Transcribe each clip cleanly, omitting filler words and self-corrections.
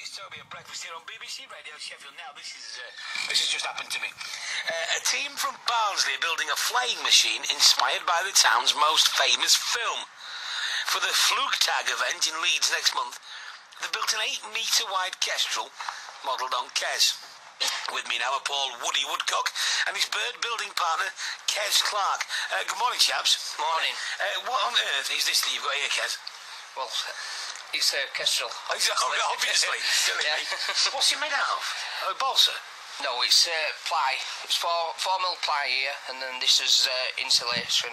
it's Toby at breakfast here on BBC Radio Sheffield. Now, this has just happened to me. A team from Barnsley are building a flying machine inspired by the town's most famous film. For the Flugtag event in Leeds next month, they've built an 8-metre wide kestrel modelled on Kes. With me now are Paul Woody Woodcock and his bird building partner, Kes Clark. Good morning, chaps. Morning. What on earth is this that you've got here, Kes? Well, it's a kestrel. Obviously. Yeah. What's it made out of? Oh, balsa? No, it's ply. It's 4mm ply here, and then this is insulation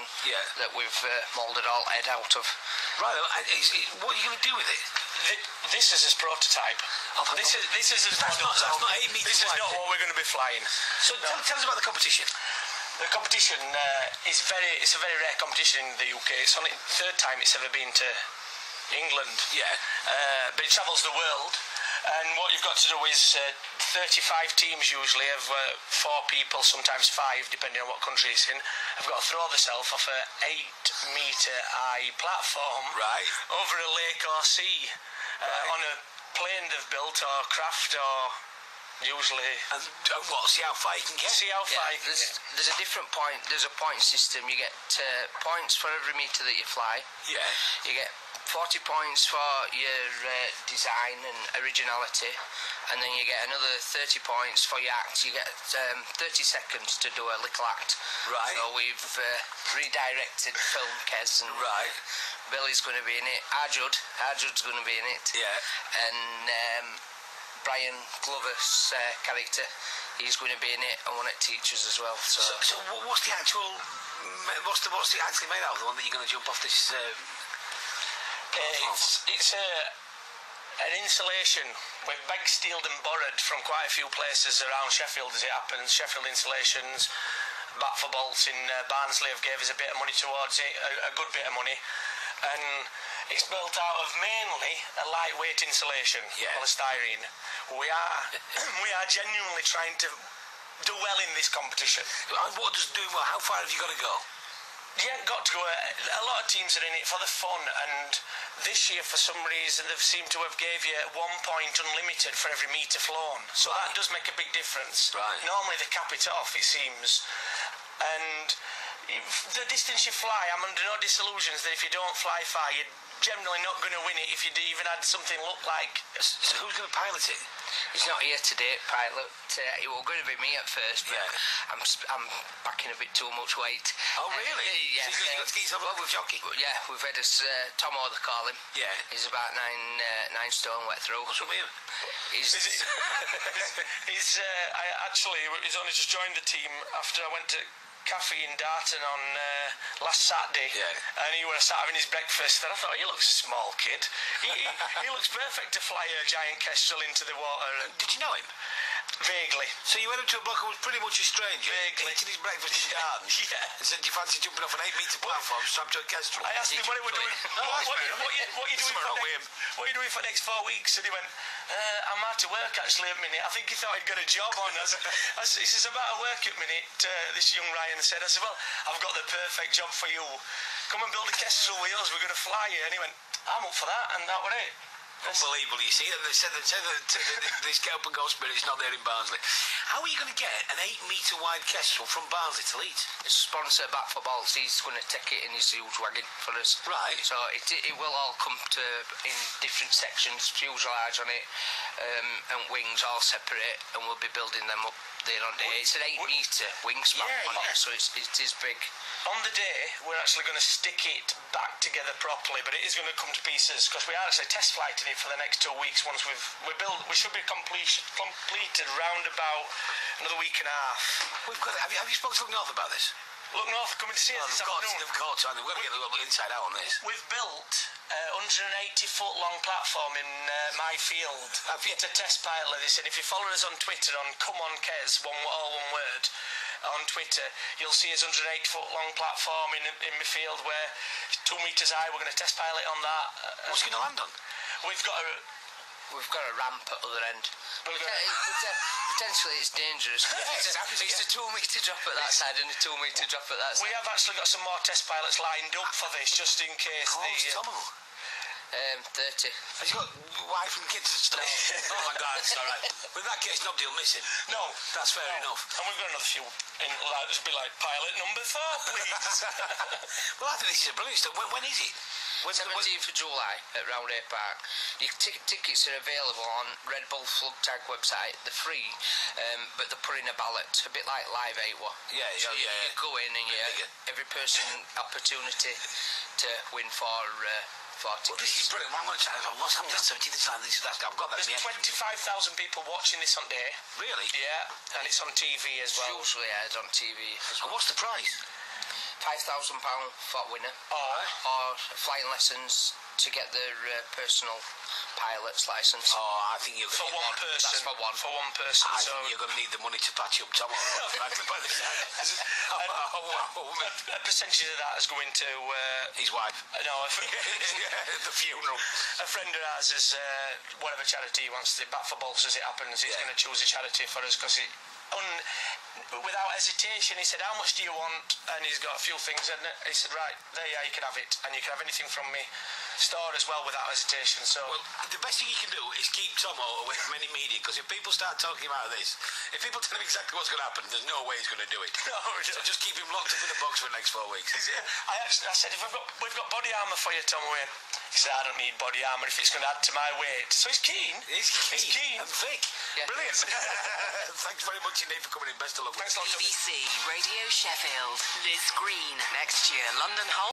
that we've moulded all head out of. Right. What are you going to do with it? This is his prototype. This is his that's not 8 metres This is not what we're going to be flying. So tell us about the competition. The competition it's a very rare competition in the UK. It's only the third time it's ever been to England. Yeah. But it travels the world. And what you've got to do is 35 teams usually of 4 people, sometimes 5, depending on what country it's in. Have got to throw themselves off a 8-metre high platform over a lake or sea on a plane they've built or craft or usually. And see how far you can get. See how far you can get. There's a different point. There's a point system. You get points for every metre that you fly. Yeah. You get 40 points for your design and originality, and then you get another 30 points for your act. You get 30 seconds to do a little act. Right. So we've redirected film Kes, and Billy's going to be in it. Arjud's going to be in it. Yeah. And Brian Glover's character, he's going to be in it, and one of the teachers as well. So what's the actual? What's it actually made out of? The one that you're going to jump off this? It's an insulation. We've bag steeled and borrowed from quite a few places around Sheffield as it happens. Sheffield Insulations, Bat for Bolts in Barnsley have gave us a bit of money towards it, a good bit of money. And it's built out of mainly a lightweight insulation, polystyrene. We are genuinely trying to do well in this competition. What does do well? How far have you got to go? You ain't got to go. A lot of teams are in it for the fun, and this year for some reason they've seemed to have gave you 1 point unlimited for every metre flown, so that does make a big difference. Normally they cap it off, it seems, and the distance you fly, I'm under no disillusions that if you don't fly far you're generally not going to win it if you even had something look like. So who's going to pilot it? He's not here today, pilot. It was going to be me at first, but I'm packing a bit too much weight. Oh, really? Yeah. So you've got to get yourself a with jockey? Yeah, we've had us, Tomo, they call him. Yeah. He's about 9 stone wet through. What's wrong with him? He's only just joined the team after I went to Cafe in Darton on last Saturday, and he was sat having his breakfast, and I thought, he looks a small kid. He looks perfect to fly a giant kestrel into the water. Did you know him? Vaguely. So you went up to a bloke who was pretty much a stranger, eating his breakfast in Darton, and said, do you fancy jumping off an 8-metre platform strapped to a kestrel? I asked him what he was doing. What are you doing for the next 4 weeks? And he went, I'm out to work actually at the minute. I think he thought he'd got a job on. He says, about to work at the minute, this young Ryan said. I said, well, I've got the perfect job for you. Come and build a kestrel with us, we're going to fly you. And he went, I'm up for that, and that was it. Unbelievable, you see, and they said that this Get Up and Go spirit's not there in Barnsley. How are you going to get an 8-metre wide kestrel from Barnsley to Leeds? It's sponsor Bat for Bolts. He's going to take it in his huge wagon for us. Right. So it will all come to in different sections, fuselage on it, and wings all separate, and we'll be building them up day on day. It's an 8-metre wingspan on it, so it is big. On the day, we're actually going to stick it back together properly, but it is going to come to pieces because we are actually test flighting it for the next 2 weeks. Once we should be completed round about another week and a half. Have you spoken to Look North about this? Look North are coming to see us this afternoon. Of course, we've got to get the inside out on this. We've built a 180-foot long platform in my field. It's a test pilot of this, and if you follow us on Twitter on Come On Kes, all one word, on Twitter, you'll see us 180-foot long platform in my field where 2 metres high. We're going to test pilot on that. What's it going to land on? We've got a ramp at the other end. Potentially it's dangerous. It's a 2-metre drop at that side and a 2-metre drop at that side. We have actually got some more test pilots lined up for this, just in case. 30. Has he got wife and kids and stuff? No. Oh my God, it's all right. But in that case, nobody will miss him. No. That's fair enough. And we've got another few in, like, it'll be like pilot number 4, please. Well, I think this is a brilliant stuff. When is it? 17th of July at Roundhay Park. Your tickets are available on Red Bull Flugtag website. They're free, but they're putting a ballot, a bit like Live 8 were. Yeah, so you go in and every person opportunity to win for tickets. Well, this is brilliant. I'm going to try. What's happening on 17th of July? I've got that. There's 25,000 people watching this on day. Really? Yeah, and it's on TV as well. Usually aired on TV as well. And what's the price? £5,000 for winner, or flying lessons to get their personal pilot's licence. Oh, I think you're going to one person. That's for one person. I think you're going to need the money to patch up Tom. A percentage of that is going to his wife. No, the funeral. A friend of ours is whatever charity he wants to bat for balls as it happens. He's going to choose a charity for us because without hesitation, he said, "How much do you want?" And he's got a few things, and he said, "Right, there you can have it, and you can have anything from me store as well without hesitation." So, well, the best thing you can do is keep Tomo away from any media, because if people start talking about this, if people tell him exactly what's going to happen, there's no way he's going to do it. No, so just keep him locked up in a box for the next 4 weeks. I said, "If we've got body armour for you, Tomo." He said, "I don't need body armour if it's going to add to my weight." So he's keen. He's keen and thick. Yeah. Brilliant. Thanks very much indeed for coming in. Best of luck. Thanks a lot. BBC Radio Sheffield. Liz Green. Next year, London Hall.